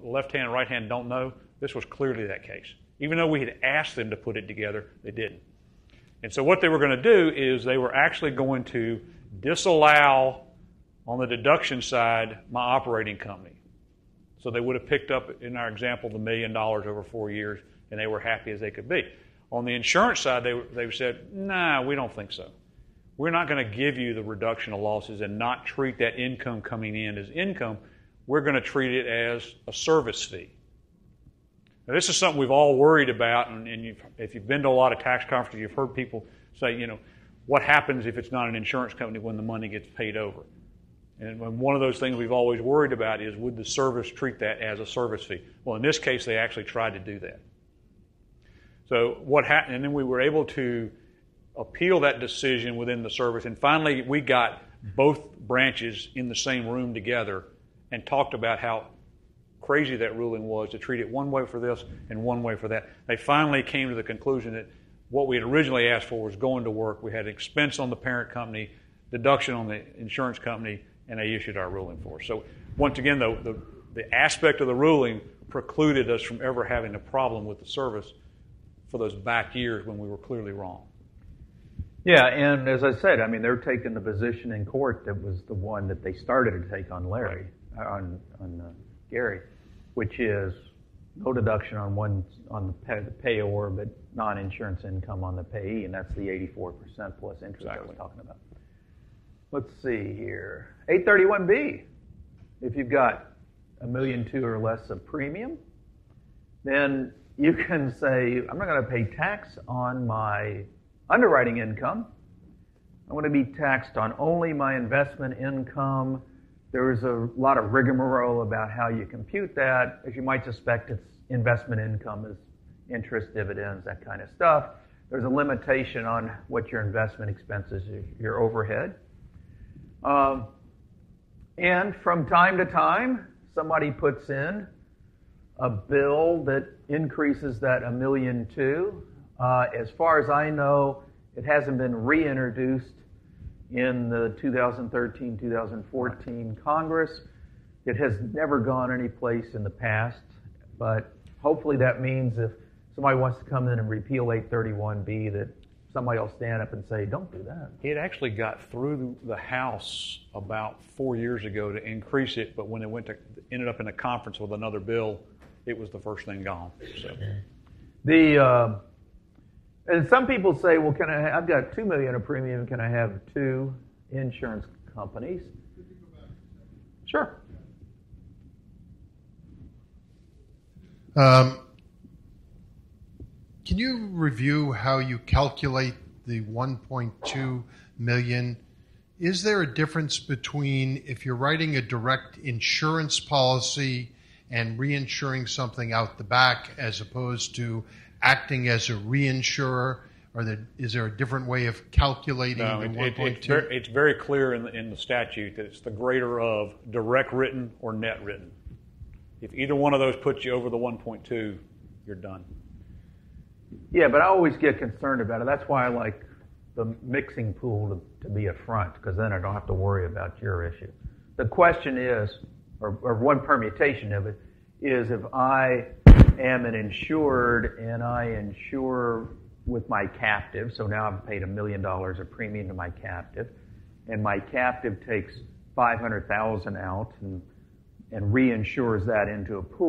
left hand and right hand don't know, this was clearly that case. Even though we had asked them to put it together, they didn't. And so what they were going to do is they were actually going to disallow, on the deduction side, my operating company. So they would have picked up, in our example, the $1 million over 4 years, and they were happy as they could be. On the insurance side, they said, nah, we don't think so. We're not going to give you the reduction of losses and not treat that income coming in as income. We're going to treat it as a service fee. Now, this is something we've all worried about, and if you've been to a lot of tax conferences, you've heard people say, what happens if it's not an insurance company when the money gets paid over? And one of those things we've always worried about is, would the service treat that as a service fee? Well, in this case, they actually tried to do that. So what happened, and then we were able to appeal that decision within the service, and finally we got both branches in the same room together and talked about how crazy that ruling was to treat it one way for this and one way for that. They finally came to the conclusion that what we had originally asked for was going to work. We had expense on the parent company, deduction on the insurance company, and they issued our ruling for us. So once again, the aspect of the ruling precluded us from ever having a problem with the service for those back years when we were clearly wrong. Yeah, and as I said, they're taking the position in court that was the one that they started to take on Larry, on Gary, which is no deduction on the payor, but non-insurance income on the payee, and that's the 84% plus interest I was talking about. Let's see here. 831B. If you've got $1.2 million or less of premium, then you can say, I'm not going to pay tax on my underwriting income. I want to be taxed on only my investment income. There is a lot of rigmarole about how you compute that. As you might suspect, it's investment income is interest, dividends, that kind of stuff. There's a limitation on what your investment expenses, your overhead. And from time to time, somebody puts in a bill that increases that $1.2 million. As far as I know, it hasn't been reintroduced in the 2013-2014 Congress. It has never gone any place in the past, but hopefully that means if somebody wants to come in and repeal 831B, that somebody will stand up and say, don't do that. It actually got through the House about 4 years ago to increase it, but when it ended up in a conference with another bill, it was the first thing gone. So. And some people say, well, I've got $2 million of premium, can I have 2 insurance companies? Sure. Can you review how you calculate the $1.2 million? Is there a difference between if you're writing a direct insurance policy and reinsuring something out the back as opposed to acting as a reinsurer? Or is there a different way of calculating the 1.2? It's very clear in the statute that it's the greater of direct written or net written. If either one of those puts you over the 1.2, you're done. Yeah, but I always get concerned about it. That's why I like the mixing pool to be a front, because then I don't have to worry about your issue. The question is, or one permutation of it, is if I am an insured and I insure with my captive, so now I've paid $1 million of premium to my captive, and my captive takes $500,000 out and reinsures that into a pool.